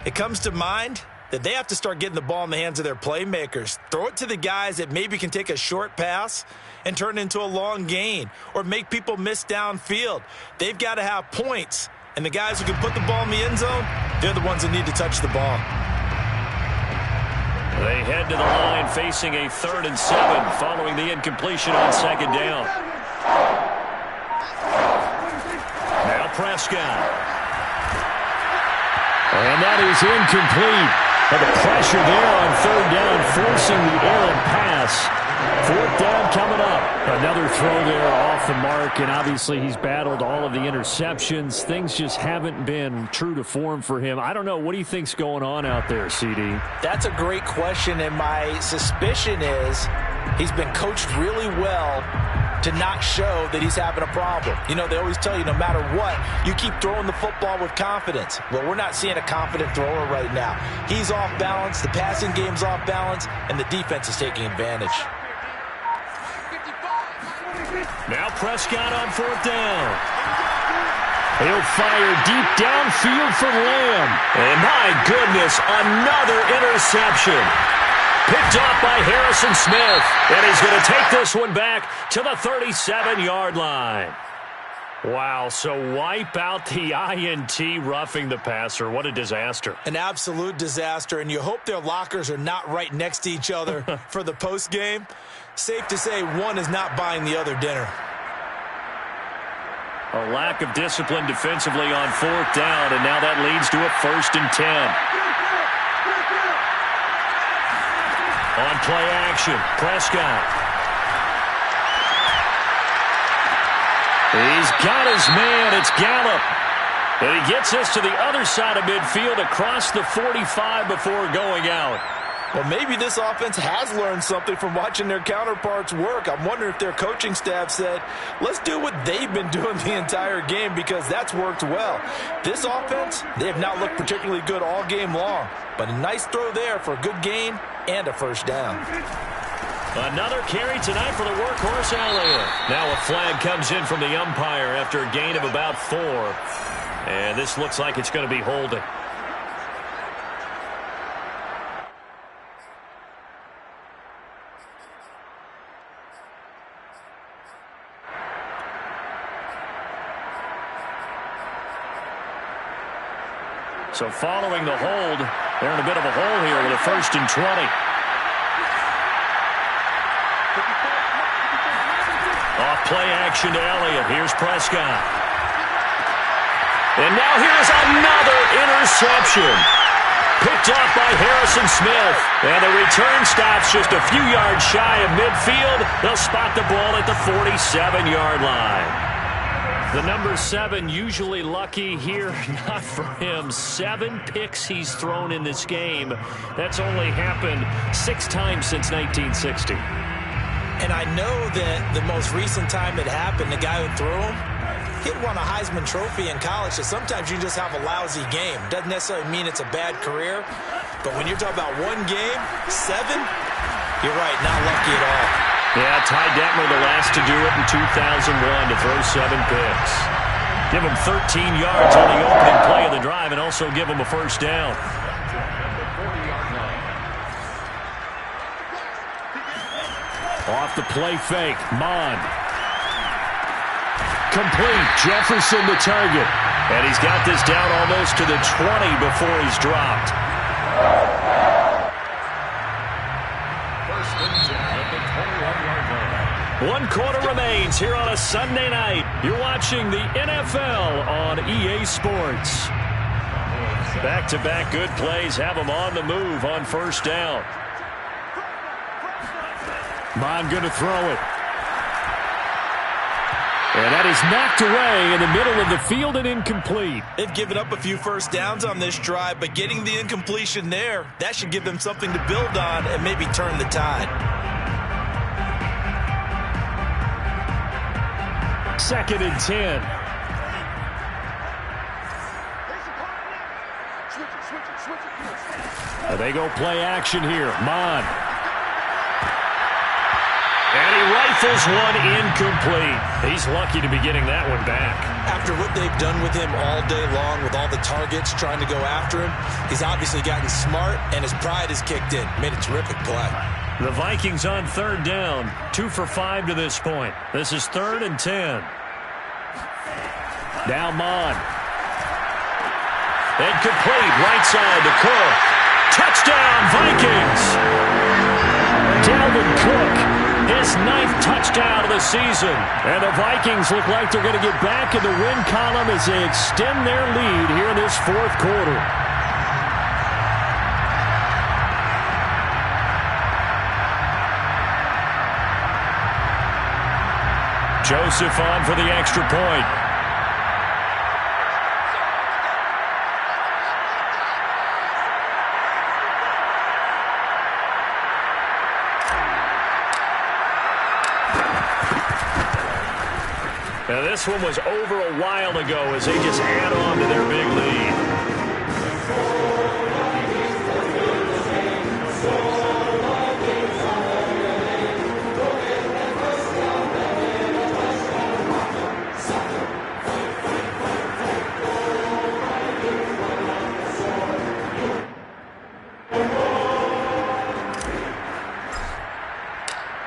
it comes to mind that they have to start getting the ball in the hands of their playmakers. Throw it to the guys that maybe can take a short pass and turn it into a long gain or make people miss downfield. They've got to have points. And the guys who can put the ball in the end zone, they're the ones that need to touch the ball. They head to the line facing a 3rd and 7 following the incompletion on 2nd down. Now Prescott. And that is incomplete. But the pressure there on 3rd down, forcing the errant pass. Fourth down coming up. Another throw there off the mark, and obviously he's battled all of the interceptions. Things just haven't been true to form for him. I don't know. What do you think's going on out there, CD? That's a great question, and my suspicion is he's been coached really well to not show that he's having a problem. You know, they always tell you no matter what, you keep throwing the football with confidence. Well, we're not seeing a confident thrower right now. He's off balance, the passing game's off balance, and the defense is taking advantage. Now Prescott on fourth down. He'll fire deep downfield for Lamb. And my goodness, another interception. Picked off by Harrison Smith. And he's going to take this one back to the 37-yard line. Wow, so wipe out the INT, roughing the passer. What a disaster. An absolute disaster, and you hope their lockers are not right next to each other for the postgame. Safe to say one is not buying the other dinner. A lack of discipline defensively on fourth down, and now that leads to a 1st and 10. On play action, Prescott. He's got his man. It's Gallup. And he gets us to the other side of midfield across the 45 before going out. Well, maybe this offense has learned something from watching their counterparts work. I'm wondering if their coaching staff said, let's do what they've been doing the entire game, because that's worked well. This offense, they have not looked particularly good all game long. But a nice throw there for a good gain and a first down. Another carry tonight for the workhorse Elliott. Now a flag comes in from the umpire after a gain of about 4. And this looks like it's going to be holding. So following the hold, they're in a bit of a hole here with a 1st and 20. Off play action to Elliott. Here's Prescott. And now here's another interception. Picked off by Harrison Smith. And the return stops just a few yards shy of midfield. They'll spot the ball at the 47-yard line. The number 7 usually lucky here, not for him. 7 picks he's thrown in this game. That's only happened 6 times since 1960. And I know that the most recent time it happened, the guy who threw him, he'd won a Heisman Trophy in college, so sometimes you just have a lousy game. Doesn't necessarily mean it's a bad career, but when you're talking about one game, 7, you're right, not lucky at all. Yeah, Ty Detmer the last to do it in 2001 to throw 7 picks. Give him 13 yards on the opening play of the drive and also give him a first down. Off the play fake, Mon. Complete, Jefferson the target. And he's got this down almost to the 20 before he's dropped. One quarter remains here on a Sunday night. You're watching the NFL on EA Sports. Back-to-back good plays have them on the move on first down. Mon going to throw it. And that is knocked away in the middle of the field and incomplete. They've given up a few first downs on this drive, but getting the incompletion there, that should give them something to build on and maybe turn the tide. 2nd and 10. They go play action here. Mon. And he rifles one incomplete. He's lucky to be getting that one back. After what they've done with him all day long with all the targets trying to go after him, he's obviously gotten smart and his pride has kicked in. Made a terrific play. The Vikings on 3rd down. 2 for 5 to this point. This is 3rd and 10. Now Mon. Incomplete. Right side to Cook. Touchdown, Vikings. Dalvin Cook, his 9th touchdown of the season. And the Vikings look like they're going to get back in the win column as they extend their lead here in this 4th quarter. Joseph on for the extra point. Now this one was over a while ago as they just add on to their big lead.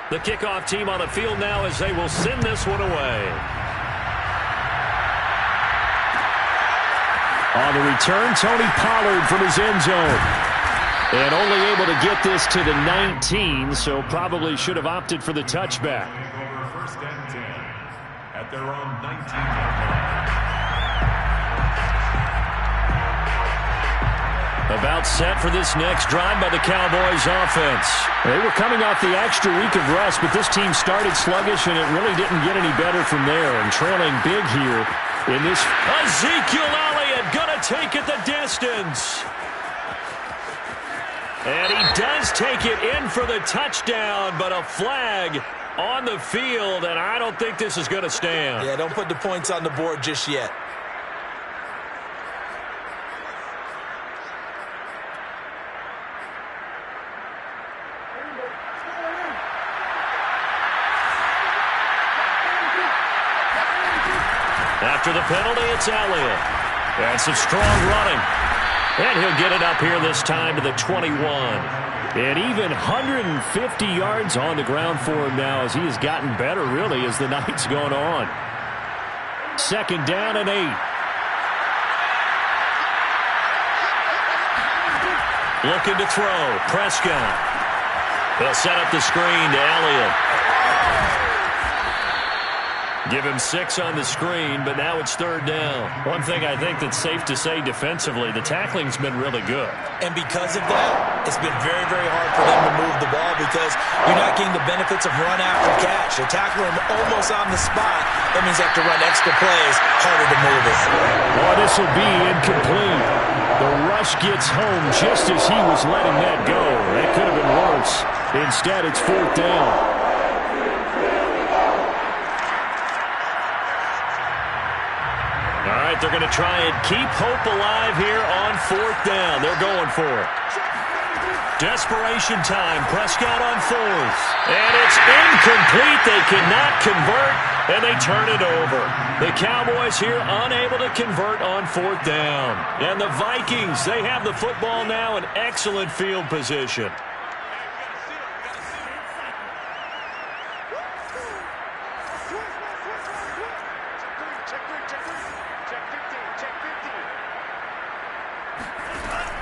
The kickoff team on the field now as they will send this one away. On the return, Tony Pollard from his end zone. And only able to get this to the 19, so probably should have opted for the touchback. Over first and 10 at their own 19-yard line. About set for this next drive by the Cowboys offense. They were coming off the extra week of rest, but this team started sluggish, and it really didn't get any better from there. And trailing big here in this. Ezekiel Elliott gonna take it the distance. And he does take it in for the touchdown, but a flag on the field, and I don't think this is going to stand. Yeah, don't put the points on the board just yet. After the penalty, it's Elliott. And some strong running. And he'll get it up here this time to the 21. And even 150 yards on the ground for him now as he has gotten better, really, as the night's gone on. Second down and 8. Looking to throw. Prescott. They'll set up the screen to Elliott. Give him 6 on the screen, but now it's third down. One thing I think that's safe to say defensively, the tackling's been really good. And because of that, it's been very, very hard for them to move the ball because you're not getting the benefits of run after catch. They're tackling him almost on the spot. That means they have to run extra plays, harder to move it. Oh, this will be incomplete. The rush gets home just as he was letting that go. That could have been worse. Instead, it's fourth down. All right, they're going to try and keep hope alive here on fourth down. They're going for it. Desperation time. Prescott on fourth. And it's incomplete. They cannot convert, and they turn it over. The Cowboys here unable to convert on fourth down. And the Vikings, they have the football now in excellent field position.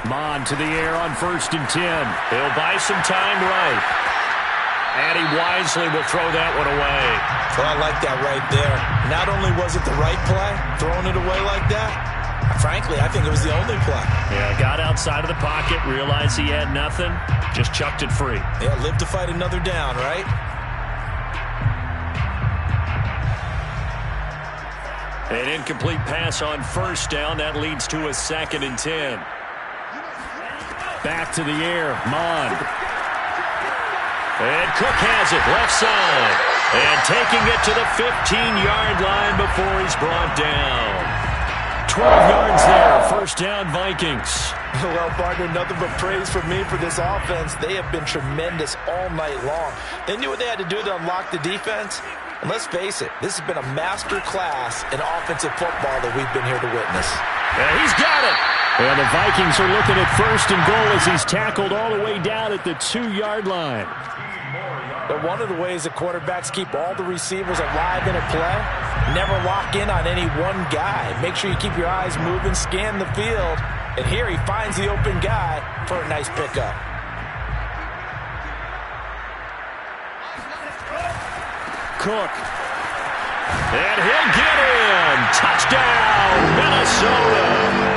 Mon to the air on 1st and 10. He'll buy some time right. And he wisely will throw that one away. Well, I like that right there. Not only was it the right play, throwing it away like that, frankly, I think it was the only play. Yeah, got outside of the pocket, realized he had nothing, just chucked it free. Yeah, live to fight another down, right? An incomplete pass on 1st down. That leads to a 2nd and 10. Back to the air, Mon. And Cook has it, left side. And taking it to the 15-yard line before he's brought down. 12 yards there, 1st down Vikings. Well, partner, nothing but praise from me for this offense. They have been tremendous all night long. They knew what they had to do to unlock the defense. And let's face it, this has been a master class in offensive football that we've been here to witness. And he's got it. And the Vikings are looking at 1st and goal as he's tackled all the way down at the 2-yard line. But one of the ways that quarterbacks keep all the receivers alive in a play, never lock in on any one guy. Make sure you keep your eyes moving, scan the field. And here he finds the open guy for a nice pickup. Cook. And he'll get in. Touchdown, Minnesota.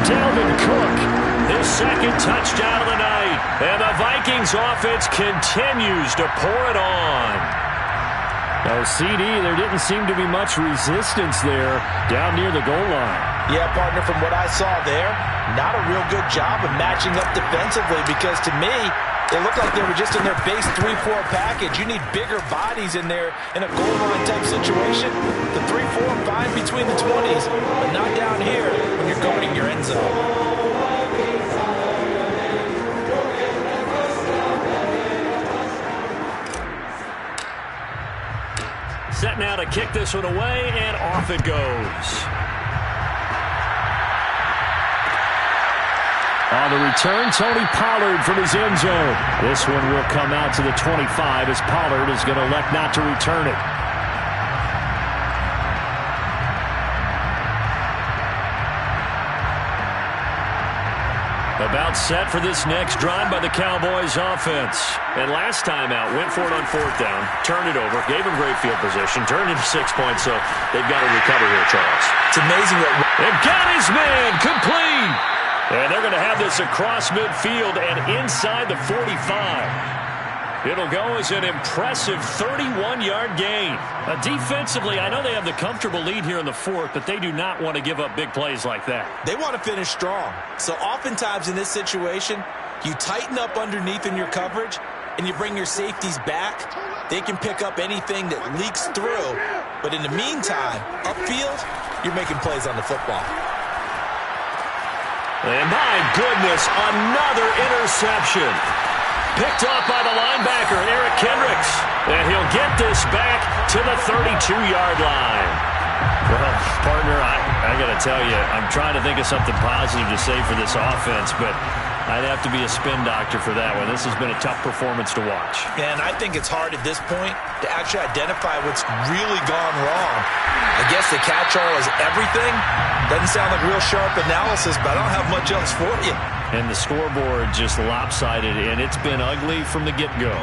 Dalvin Cook, his 2nd touchdown of the night. And the Vikings offense continues to pour it on. No, CD, there didn't seem to be much resistance there down near the goal line. Yeah, partner, from what I saw there, not a real good job of matching up defensively because to me, it looked like they were just in their base 3-4 package. You need bigger bodies in there in a goal line type situation. The 3-4 fine between the 20s, but not down here when you're guarding your end zone. Set now to kick this one away, and off it goes. On the return, Tony Pollard from his end zone. This one will come out to the 25 as Pollard is going to elect not to return it. About set for this next drive by the Cowboys offense. And last time out, went for it on 4th down, turned it over, gave him great field position, turned into 6 points, so they've got to recover here, Charles. It's amazing what... They've got his man complete. And they're going to have this across midfield and inside the 45. It'll go as an impressive 31-yard gain. Defensively, I know they have the comfortable lead here in the 4th, but they do not want to give up big plays like that. They want to finish strong. So oftentimes in this situation, you tighten up underneath in your coverage, and you bring your safeties back. They can pick up anything that leaks through. But in the meantime, upfield, you're making plays on the football. And my goodness, another interception. Picked off by the linebacker, Eric Kendricks. And he'll get this back to the 32-yard line. Well, partner, I got to tell you, I'm trying to think of something positive to say for this offense, but I'd have to be a spin doctor for that one. This has been a tough performance to watch. And I think it's hard at this point to actually identify what's really gone wrong. I guess the catch-all is everything. Doesn't sound like real sharp analysis, but I don't have much else for you. And the scoreboard just lopsided, and it's been ugly from the get-go.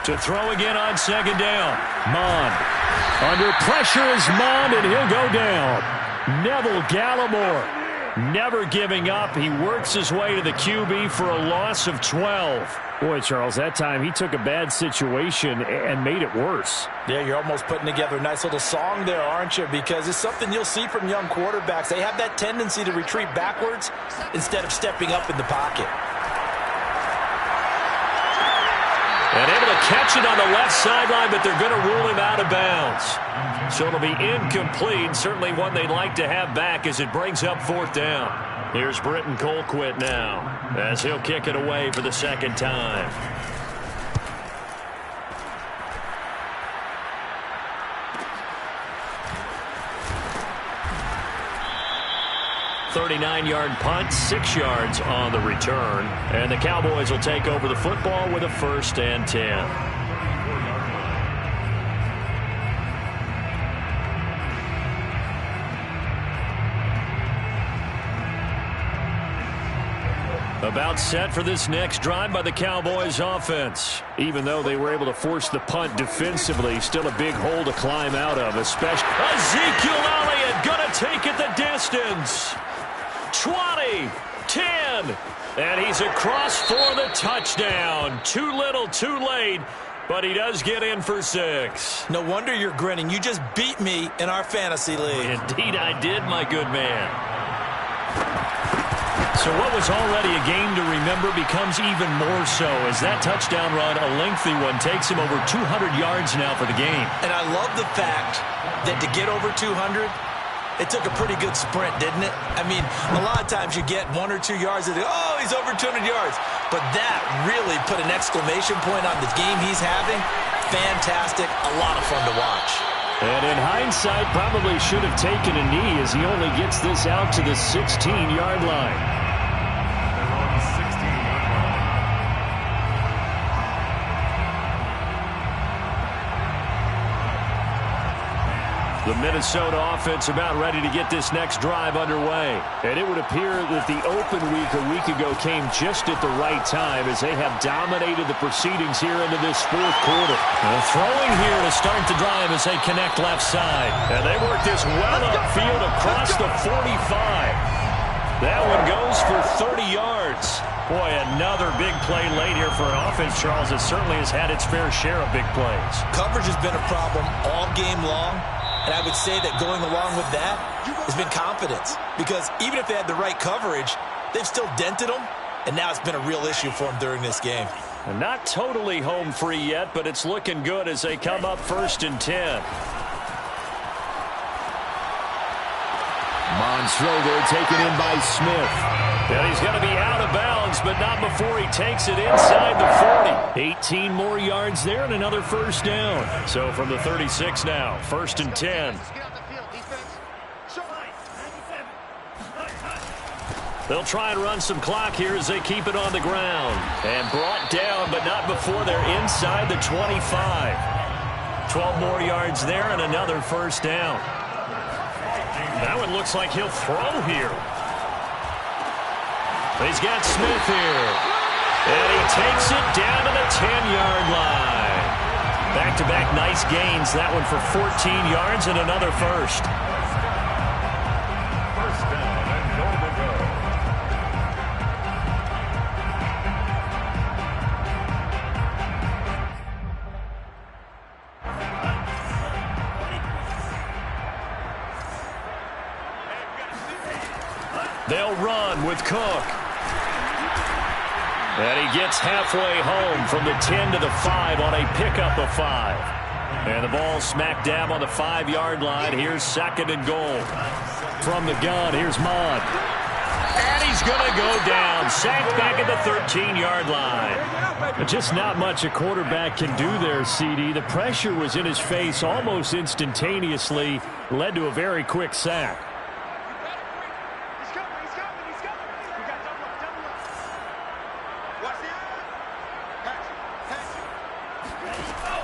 To throw again on 2nd down. Mond. Under pressure is Mond, and he'll go down. Neville Gallimore never giving up. He works his way to the QB for a loss of 12. Boy, Charles, that time he took a bad situation and made it worse. Yeah, you're almost putting together a nice little song there, aren't you? Because it's something you'll see from young quarterbacks. They have that tendency to retreat backwards instead of stepping up in the pocket. And able to catch it on the left sideline, but they're going to rule him out of bounds. So it'll be incomplete. Certainly one they'd like to have back as it brings up 4th down. Here's Britton Colquitt now as he'll kick it away for the 2nd time. .39-yard punt, 6 yards on the return. And the Cowboys will take over the football with a 1st and 10. About set for this next drive by the Cowboys offense. Even though they were able to force the punt defensively, still a big hole to climb out of, especially Ezekiel Elliott going to take it the distance. 20, 10, and he's across for the touchdown. Too little, too late, but he does get in for 6. No wonder you're grinning. You just beat me in our fantasy league. Indeed I did, my good man. So what was already a game to remember becomes even more so as that touchdown run, a lengthy one, takes him over 200 yards now for the game. And I love the fact that to get over 200, it took a pretty good sprint, didn't it? I mean, a lot of times you get 1 or 2 yards and oh, he's over 200 yards. But that really put an exclamation point on the game he's having. Fantastic. A lot of fun to watch. And in hindsight, probably should have taken a knee as he only gets this out to the 16-yard line. The Minnesota offense about ready to get this next drive underway. And it would appear that the open week a week ago came just at the right time as they have dominated the proceedings here into this fourth quarter. And throwing here to start the drive as they connect left side. And they work this well upfield across the 45. That one goes for 30 yards. Boy, another big play late here for an offense, Charles, that certainly has had its fair share of big plays. Coverage has been a problem all game long, and I would say that going along with that has been confidence. Because even if they had the right coverage, they've still dented them, and now it's been a real issue for them during this game. And not totally home free yet, but it's looking good as they come up 1st and 10. Mond's throw there taken in by Smith. And he's going to be out of bounds, but not before he takes it inside the 40. 18 more yards there and another first down. So from the 36 now, 1st and 10. They'll try and run some clock here as they keep it on the ground. And brought down, but not before they're inside the 25. 12 more yards there and another first down. That one looks like he'll throw here. He's got Smith here. And he takes it down to the 10-yard line. Back-to-back nice gains. That one for 14 yards and another first. First down and goal to go. They'll run with Cook. And he gets halfway home from the 10 to the 5 on a pickup of 5. And the ball smack dab on the 5-yard line. Here's 2nd and goal. From the gun, here's Mond. And he's going to go down. Sacked back at the 13-yard line. But just not much a quarterback can do there, CD. The pressure was in his face almost instantaneously. Led to a very quick sack.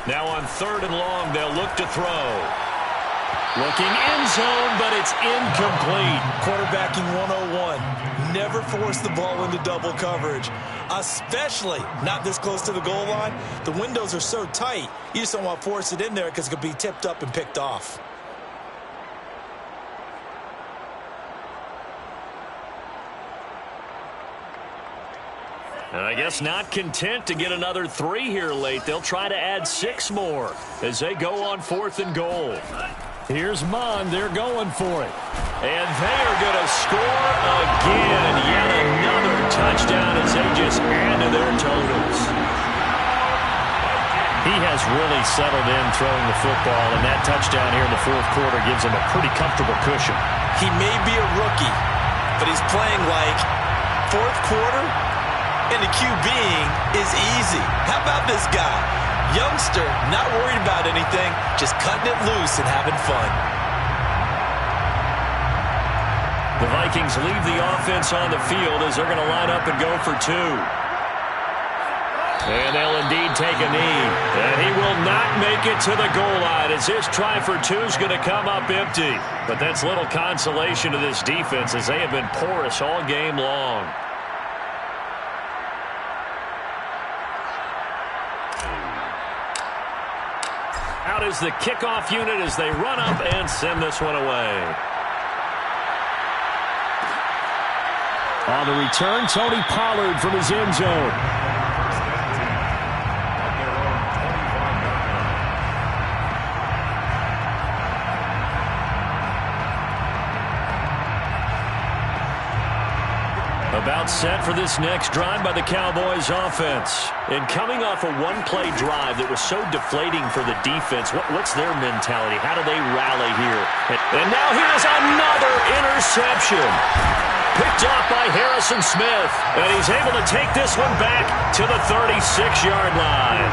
Now on 3rd and long, they'll look to throw. Looking end zone, but it's incomplete. Quarterbacking 101. Never force the ball into double coverage, especially not this close to the goal line. The windows are so tight, you just don't want to force it in there because it could be tipped up and picked off. And I guess not content to get another 3 here late. They'll try to add 6 more as they go on 4th and goal. Here's Mond. They're going for it. And they are going to score again. Yet another touchdown as they just add to their totals. He has really settled in throwing the football, and that touchdown here in the 4th quarter gives him a pretty comfortable cushion. He may be a rookie, but he's playing like 4th quarter. And the QBing is easy. How about this guy? Youngster, not worried about anything, just cutting it loose and having fun. The Vikings leave the offense on the field as they're going to line up and go for 2. And they'll indeed take a knee. And he will not make it to the goal line as this try for 2 is going to come up empty. But that's little consolation to this defense as they have been porous all game long. Out is the kickoff unit as they run up and send this one away. On the return, Tony Pollard from his end zone. About set for this next drive by the Cowboys offense. And coming off a one-play drive that was so deflating for the defense, what's their mentality? How do they rally here? And now here's another interception. Picked off by Harrison Smith. And he's able to take this one back to the 36-yard line.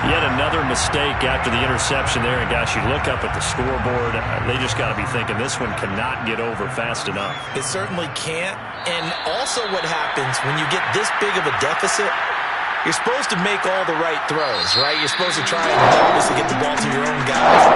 Yet another mistake after the interception there. And, gosh, you look up at the scoreboard, they just got to be thinking this one cannot get over fast enough. It certainly can't. And also what happens when you get this big of a deficit, you're supposed to make all the right throws, right? You're supposed to try and obviously get the ball to your own guys.